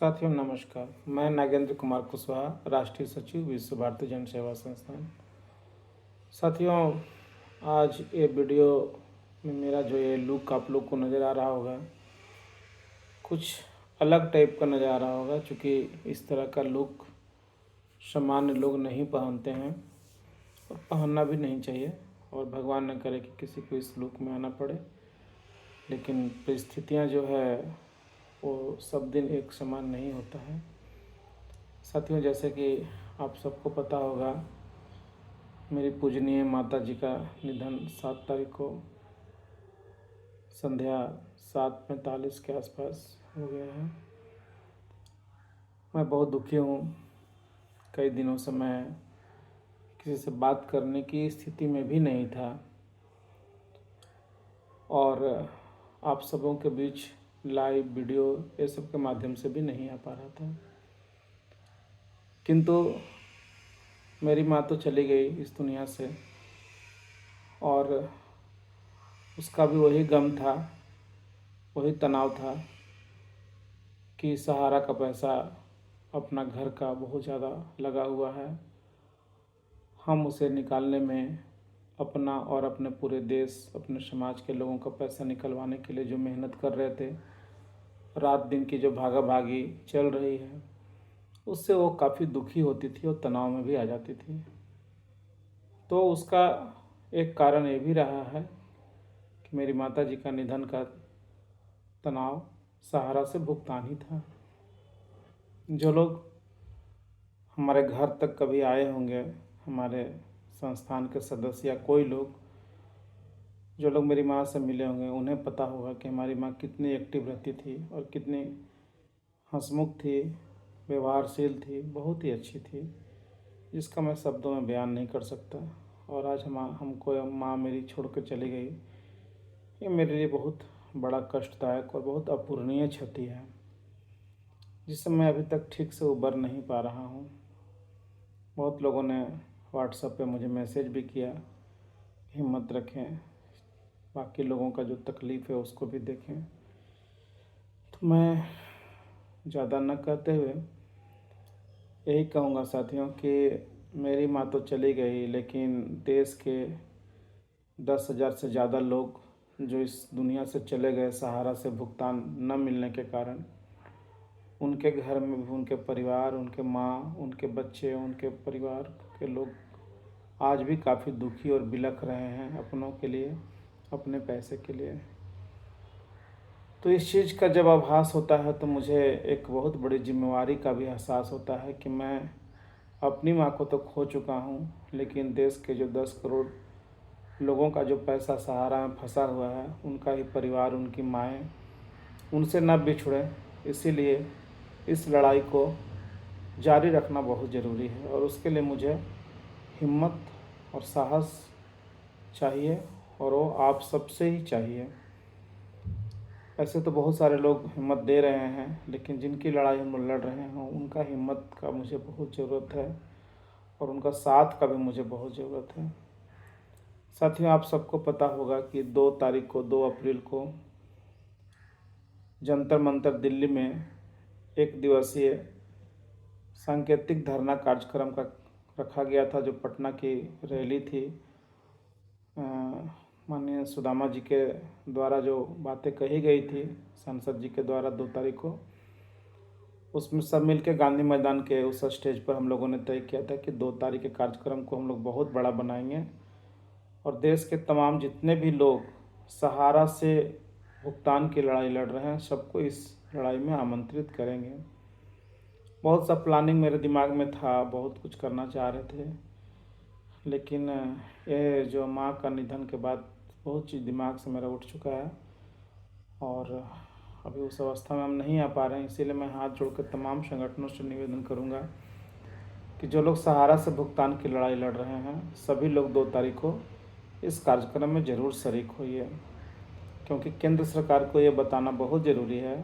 साथियों नमस्कार। मैं नागेंद्र कुमार कुशवाहा, राष्ट्रीय सचिव, विश्व भारती जन सेवा संस्थान। साथियों, आज ये वीडियो में मेरा जो ये लुक आप लोग को नज़र आ रहा होगा, कुछ अलग टाइप का नज़र आ रहा होगा, क्योंकि इस तरह का लुक सामान्य लोग नहीं पहनते हैं और पहनना भी नहीं चाहिए, और भगवान न करे कि किसी को इस लुक में आना पड़े। लेकिन परिस्थितियाँ जो है वो सब दिन एक समान नहीं होता है। साथियों, जैसे कि आप सबको पता होगा, मेरी पूजनीय माता जी का निधन 7 तारीख को संध्या 7:45 के आसपास हो गया है। मैं बहुत दुखी हूँ। कई दिनों से मैं किसी से बात करने की स्थिति में भी नहीं था और आप सबों के बीच लाइव वीडियो ये सब के माध्यम से भी नहीं आ पा रहा था। किंतु मेरी माँ तो चली गई इस दुनिया से, और उसका भी वही गम था, वही तनाव था कि सहारा का पैसा अपना घर का बहुत ज़्यादा लगा हुआ है। हम उसे निकालने में अपना और अपने पूरे देश, अपने समाज के लोगों का पैसा निकलवाने के लिए जो मेहनत कर रहे थे, रात दिन की जो भागा भागी चल रही है, उससे वो काफ़ी दुखी होती थी और तनाव में भी आ जाती थी। तो उसका एक कारण ये भी रहा है कि मेरी माता जी का निधन का तनाव सहारा से भुगतान ही था। जो लोग हमारे घर तक कभी आए होंगे, हमारे संस्थान के सदस्य या कोई लोग, जो लोग मेरी माँ से मिले होंगे, उन्हें पता होगा कि हमारी माँ कितनी एक्टिव रहती थी और कितनी हंसमुख थी, व्यवहारशील थी, बहुत ही अच्छी थी, जिसका मैं शब्दों में बयान नहीं कर सकता। और आज हमको माँ मेरी छोड़ कर चली गई, ये मेरे लिए बहुत बड़ा कष्टदायक और बहुत अपूरणीय क्षति है, जिससे मैं अभी तक ठीक से उबर नहीं पा रहा हूँ। बहुत लोगों ने व्हाट्सएप पे मुझे मैसेज भी किया, हिम्मत रखें, बाकी लोगों का जो तकलीफ़ है उसको भी देखें। तो मैं ज़्यादा न कहते हुए यही कहूँगा साथियों कि मेरी माँ तो चली गई, लेकिन देश के 10,000 से ज़्यादा लोग जो इस दुनिया से चले गए सहारा से भुगतान न मिलने के कारण, उनके घर में भी उनके परिवार, उनके माँ, उनके बच्चे, उनके परिवार के लोग आज भी काफ़ी दुखी और बिलख रहे हैं अपनों के लिए, अपने पैसे के लिए। तो इस चीज़ का जब आभास होता है तो मुझे एक बहुत बड़ी जिम्मेवारी का भी एहसास होता है कि मैं अपनी माँ को तो खो चुका हूँ, लेकिन देश के जो 10 करोड़ लोगों का जो पैसा सहारा में फंसा हुआ है, उनका ही परिवार, उनकी माएँ, उनसे न बिछड़े। इसीलिए इस लड़ाई को जारी रखना बहुत ज़रूरी है, और उसके लिए मुझे हिम्मत और साहस चाहिए, और वो आप सबसे ही चाहिए। ऐसे तो बहुत सारे लोग हिम्मत दे रहे हैं, लेकिन जिनकी लड़ाई हम लड़ रहे हैं उनका हिम्मत का मुझे बहुत ज़रूरत है, और उनका साथ का भी मुझे बहुत ज़रूरत है। साथियों, आप सबको पता होगा कि 2 तारीख को, 2 अप्रैल को जंतर मंतर दिल्ली में 1 दिवसीय सांकेतिक धरना कार्यक्रम का रखा गया था, जो पटना की रैली थी। माननीय सुदामा जी के द्वारा जो बातें कही गई थी सांसद जी के द्वारा 2 तारीख को, उसमें सब मिलकर गांधी मैदान के उस स्टेज पर हम लोगों ने तय किया था कि 2 तारीख के कार्यक्रम को हम लोग बहुत बड़ा बनाएंगे, और देश के तमाम जितने भी लोग सहारा से भुगतान की लड़ाई लड़ रहे हैं, सबको इस लड़ाई में आमंत्रित करेंगे। बहुत सा प्लानिंग मेरे दिमाग में था, बहुत कुछ करना चाह रहे थे, लेकिन ये जो माँ का निधन के बाद बहुत चीज़ दिमाग से मेरा उठ चुका है, और अभी उस अवस्था में हम नहीं आ पा रहे हैं। इसीलिए मैं हाथ जोड़कर तमाम संगठनों से निवेदन करूंगा कि जो लोग सहारा से भुगतान की लड़ाई लड़ रहे हैं, सभी लोग 2 तारीख को इस कार्यक्रम में ज़रूर शरीक होइए, क्योंकि केंद्र सरकार को ये बताना बहुत ज़रूरी है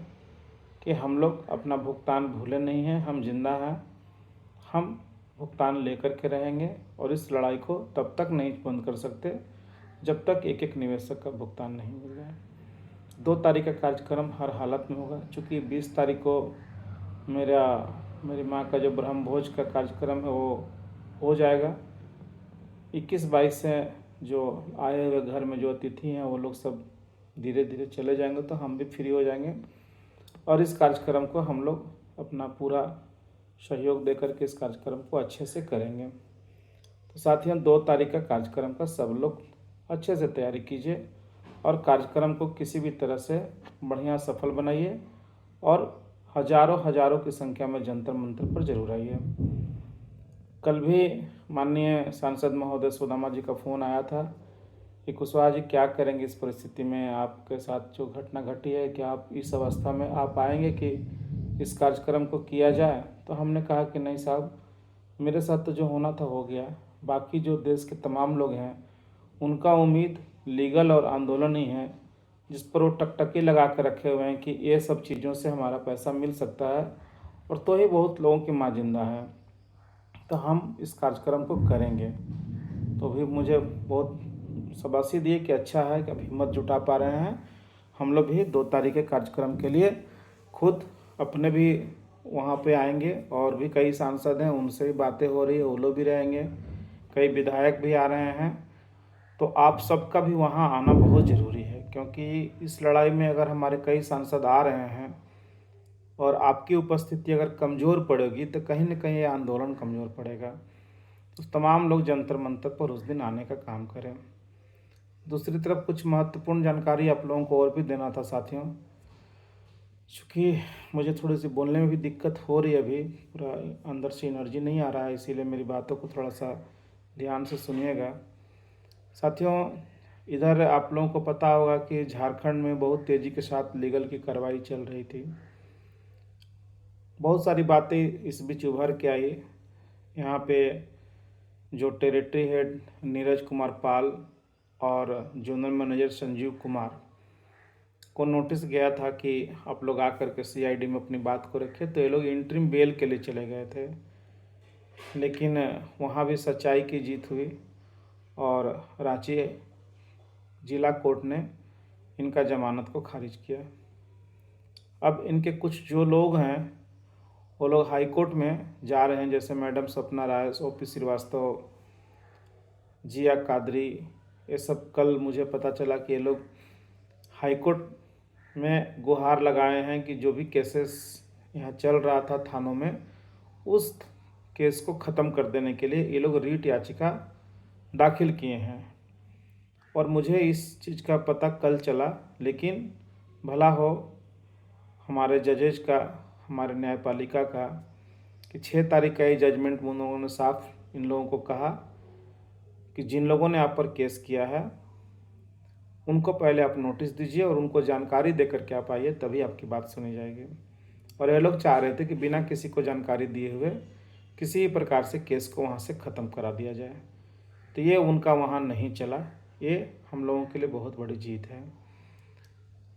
कि हम लोग अपना भुगतान भूले नहीं हैं, हम जिंदा हैं, हम भुगतान लेकर के रहेंगे, और इस लड़ाई को तब तक नहीं बंद कर सकते जब तक एक एक निवेशक का भुगतान नहीं मिल जाए। 2 तारीख का कार्यक्रम हर हालत में होगा, चूँकि 20 तारीख को मेरी माँ का जो ब्रह्म भोज का कार्यक्रम है वो हो जाएगा। 21-22 से जो आए हुए घर में जो अतिथि हैं वो लोग सब धीरे धीरे चले जाएंगे, तो हम भी फ्री हो जाएंगे और इस कार्यक्रम को हम लोग अपना पूरा सहयोग देकर के इस कार्यक्रम को अच्छे से करेंगे। तो साथियों, 2 तारीख का कार्यक्रम का सब लोग अच्छे से तैयारी कीजिए और कार्यक्रम को किसी भी तरह से बढ़िया सफल बनाइए और हजारों हजारों की संख्या में जंतर मंतर पर जरूर आइए। कल भी माननीय सांसद महोदय सुदामा जी का फ़ोन आया था कि कुशवाहा जी क्या करेंगे इस परिस्थिति में, आपके साथ जो घटना घटी है, क्या आप इस अवस्था में आप आएंगे कि इस कार्यक्रम को किया जाए। तो हमने कहा कि नहीं साहब, मेरे साथ तो जो होना था हो गया, बाकी जो देश के तमाम लोग हैं उनका उम्मीद लीगल और आंदोलन ही है, जिस पर वो टकटकी लगा कर रखे हुए हैं कि ये सब चीज़ों से हमारा पैसा मिल सकता है और तो ही बहुत लोगों की माँ जिंदा है, तो हम इस कार्यक्रम को करेंगे। तो भी मुझे बहुत शाबाशी दिए कि अच्छा है कि अब हिम्मत जुटा पा रहे हैं। हम लोग भी 2 तारीख के कार्यक्रम के लिए खुद अपने भी वहाँ पे आएंगे और भी कई सांसद हैं, उनसे भी बातें हो रही है, वो लोग भी रहेंगे, कई विधायक भी आ रहे हैं। तो आप सबका भी वहाँ आना बहुत ज़रूरी है, क्योंकि इस लड़ाई में अगर हमारे कई सांसद आ रहे हैं और आपकी उपस्थिति अगर कमज़ोर पड़ेगी तो कहीं ना कहीं ये आंदोलन कमज़ोर पड़ेगा। तो तमाम लोग जंतर मंतर पर उस दिन आने का काम करें। दूसरी तरफ कुछ महत्वपूर्ण जानकारी आप लोगों को और भी देना था साथियों, चूँकि मुझे थोड़ी सी बोलने में भी दिक्कत हो रही है, अभी पूरा अंदर से एनर्जी नहीं आ रहा है, इसीलिए मेरी बातों को थोड़ा सा ध्यान से सुनिएगा। साथियों, इधर आप लोगों को पता होगा कि झारखंड में बहुत तेज़ी के साथ लीगल की कार्रवाई चल रही थी। बहुत सारी बातें इस बीच उभर के आई। यहाँ पे जो टेरिटरी हेड नीरज कुमार पाल और जोनल मैनेजर संजीव कुमार को नोटिस गया था कि आप लोग आकर के सीआईडी में अपनी बात को रखें, तो ये लोग इंटरिम बेल के लिए चले गए थे, लेकिन वहाँ भी सच्चाई की जीत हुई और रांची जिला कोर्ट ने इनका जमानत को खारिज किया। अब इनके कुछ जो लोग हैं वो लोग हाई कोर्ट में जा रहे हैं, जैसे मैडम सपना राय, ओपी श्रीवास्तव, जिया कादरी, ये सब। कल मुझे पता चला कि ये लोग हाई कोर्ट में गुहार लगाए हैं कि जो भी केसेस यहाँ चल रहा था थानों में, उस केस को ख़त्म कर देने के लिए ये लोग रीट याचिका दाखिल किए हैं। और मुझे इस चीज़ का पता कल चला, लेकिन भला हो हमारे जजेज का, हमारे न्यायपालिका का, कि 6 तारीख का ये जजमेंट उन लोगों ने साफ इन लोगों को कहा कि जिन लोगों ने आप पर केस किया है उनको पहले आप नोटिस दीजिए और उनको जानकारी दे करके आप आइए, तभी आपकी बात सुनी जाएगी। और ये लोग चाह रहे थे कि बिना किसी को जानकारी दिए हुए किसी प्रकार से केस को वहाँ से ख़त्म करा दिया जाए, तो ये उनका वहाँ नहीं चला। ये हम लोगों के लिए बहुत बड़ी जीत है।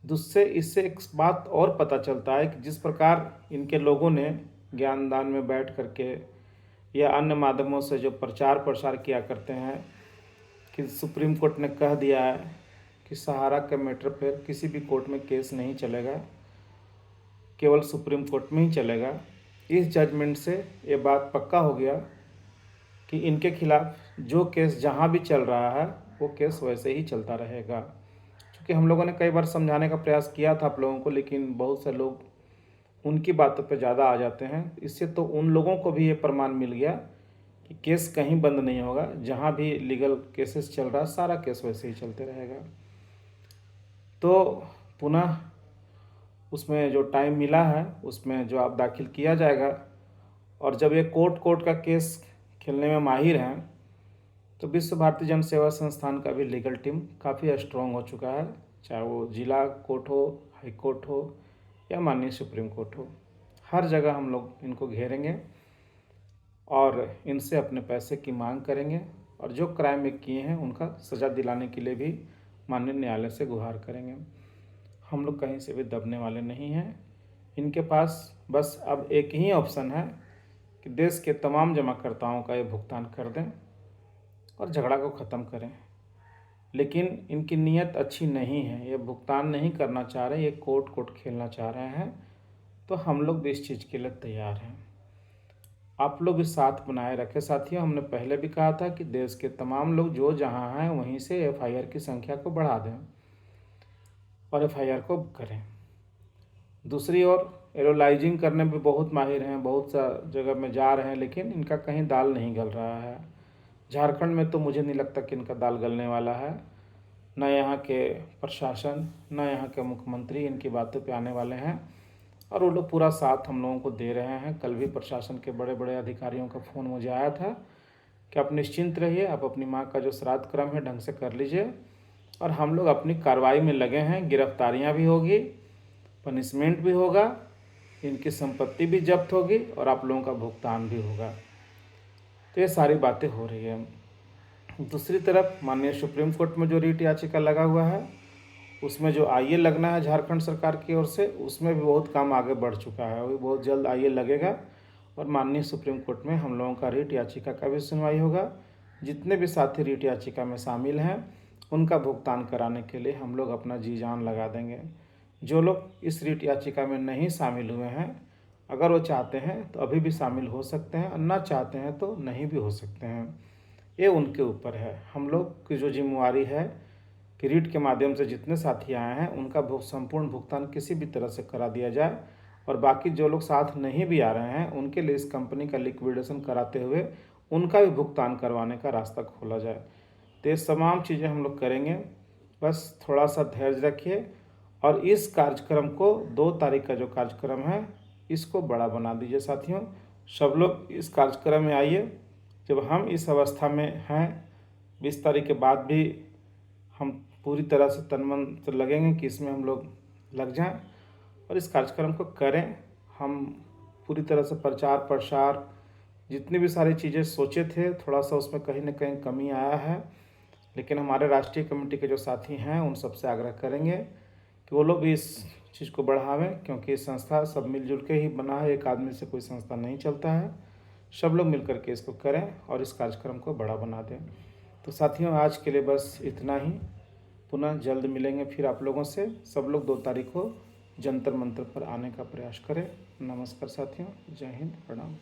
दूसरे इससे एक बात और पता चलता है कि जिस प्रकार इनके लोगों ने ज्ञानदान में बैठ करके या अन्य माध्यमों से जो प्रचार प्रसार किया करते हैं कि सुप्रीम कोर्ट ने कह दिया है कि सहारा के मैटर पर किसी भी कोर्ट में केस नहीं चलेगा, केवल सुप्रीम कोर्ट में ही चलेगा। इस जजमेंट से ये बात पक्का हो गया कि इनके खिलाफ जो केस जहाँ भी चल रहा है वो केस वैसे ही चलता रहेगा। क्योंकि हम लोगों ने कई बार समझाने का प्रयास किया था आप लोगों को, लेकिन बहुत से लोग उनकी बातों पर ज़्यादा आ जाते हैं। इससे तो उन लोगों को भी ये प्रमाण मिल गया कि केस कहीं बंद नहीं होगा, जहाँ भी लीगल केसेस चल रहा है सारा केस वैसे ही चलते रहेगा। तो पुनः उसमें जो टाइम मिला है उसमें जो आप दाखिल किया जाएगा, और जब ये कोर्ट का केस खेलने में माहिर हैं तो विश्व भारती जन सेवा संस्थान का भी लीगल टीम काफ़ी स्ट्रॉन्ग हो चुका है, चाहे वो जिला कोर्ट हो, हाई कोर्ट हो या माननीय सुप्रीम कोर्ट हो। हर जगह हम लोग इनको घेरेंगे और इनसे अपने पैसे की मांग करेंगे और जो क्राइम में किए हैं उनका सज़ा दिलाने के लिए भी माननीय न्यायालय से गुहार करेंगे। हम लोग कहीं से भी दबने वाले नहीं हैं। इनके पास बस अब एक ही ऑप्शन है कि देश के तमाम जमाकर्ताओं का ये भुगतान कर दें और झगड़ा को ख़त्म करें। लेकिन इनकी नीयत अच्छी नहीं है, ये भुगतान नहीं करना चाह रहे, ये कोर्ट खेलना चाह रहे हैं। तो हम लोग भी इस चीज़ के लिए तैयार हैं। आप लोग भी साथ बनाए रखें साथियों। हमने पहले भी कहा था कि देश के तमाम लोग जो जहाँ हैं वहीं से एफआईआर की संख्या को बढ़ा दें और एफआईआर को करें। दूसरी ओर एरोलाइजिंग करने में बहुत माहिर हैं, बहुत सा जगह में जा रहे हैं, लेकिन इनका कहीं दाल नहीं गल रहा है। झारखंड में तो मुझे नहीं लगता कि इनका दाल गलने वाला है। न यहाँ के प्रशासन न यहाँ के मुख्यमंत्री इनकी बातों पे आने वाले हैं और वो लोग पूरा साथ हम लोगों को दे रहे हैं। कल भी प्रशासन के बड़े बड़े अधिकारियों का फ़ोन मुझे आया था कि आप निश्चिंत रहिए, आप अपनी माँ का जो श्राद्ध क्रम है ढंग से कर लीजिए और हम लोग अपनी कार्रवाई में लगे हैं। गिरफ्तारियाँ भी होगी, पनिशमेंट भी होगा, इनकी संपत्ति भी जब्त होगी और आप लोगों का भुगतान भी होगा। तो ये सारी बातें हो रही है। दूसरी तरफ माननीय सुप्रीम कोर्ट में जो रीट याचिका लगा हुआ है उसमें जो आईए लगना है झारखंड सरकार की ओर से, उसमें भी बहुत काम आगे बढ़ चुका है। अभी बहुत जल्द आईए लगेगा और माननीय सुप्रीम कोर्ट में हम लोगों का रीट याचिका का भी सुनवाई होगा। जितने भी साथी रीट याचिका में शामिल हैं उनका भुगतान कराने के लिए हम लोग अपना जी जान लगा देंगे। जो लोग इस रीट याचिका में नहीं शामिल हुए हैं, अगर वो चाहते हैं तो अभी भी शामिल हो सकते हैं और ना चाहते हैं तो नहीं भी हो सकते हैं। ये उनके ऊपर है। हम लोग की जो जिम्मेवारी है कि रीट के माध्यम से जितने साथी आए हैं उनका संपूर्ण भुगतान किसी भी तरह से करा दिया जाए और बाकी जो लोग साथ नहीं भी आ रहे हैं उनके लिए इस कंपनी का लिक्विडेशन कराते हुए उनका भी भुगतान करवाने का रास्ता खोला जाए। तो ये तमाम चीज़ें हम लोग करेंगे। बस थोड़ा सा धैर्य रखिए और इस कार्यक्रम को 2 तारीख का जो कार्यक्रम है इसको बड़ा बना दीजिए साथियों। सब लोग इस कार्यक्रम में आइए। जब हम इस अवस्था में हैं 20 तारीख के बाद भी हम पूरी तरह से तन मन से लगेंगे कि इसमें हम लोग लग जाएं और इस कार्यक्रम को करें। हम पूरी तरह से प्रचार प्रसार जितनी भी सारी चीज़ें सोचे थे थोड़ा सा उसमें कहीं ना कहीं कमी आया है, लेकिन हमारे राष्ट्रीय कमेटी के जो साथी हैं उन सबसे आग्रह करेंगे कि वो लोग भी इस चीज़ को बढ़ावें, क्योंकि ये संस्था सब मिलजुल के ही बना है। एक आदमी से कोई संस्था नहीं चलता है। सब लोग मिलकर के इसको करें और इस कार्यक्रम को बड़ा बना दें। तो साथियों आज के लिए बस इतना ही। पुनः जल्द मिलेंगे फिर आप लोगों से। सब लोग 2 तारीख को जंतर मंतर पर आने का प्रयास करें। नमस्कार साथियों, जय हिंद, प्रणाम।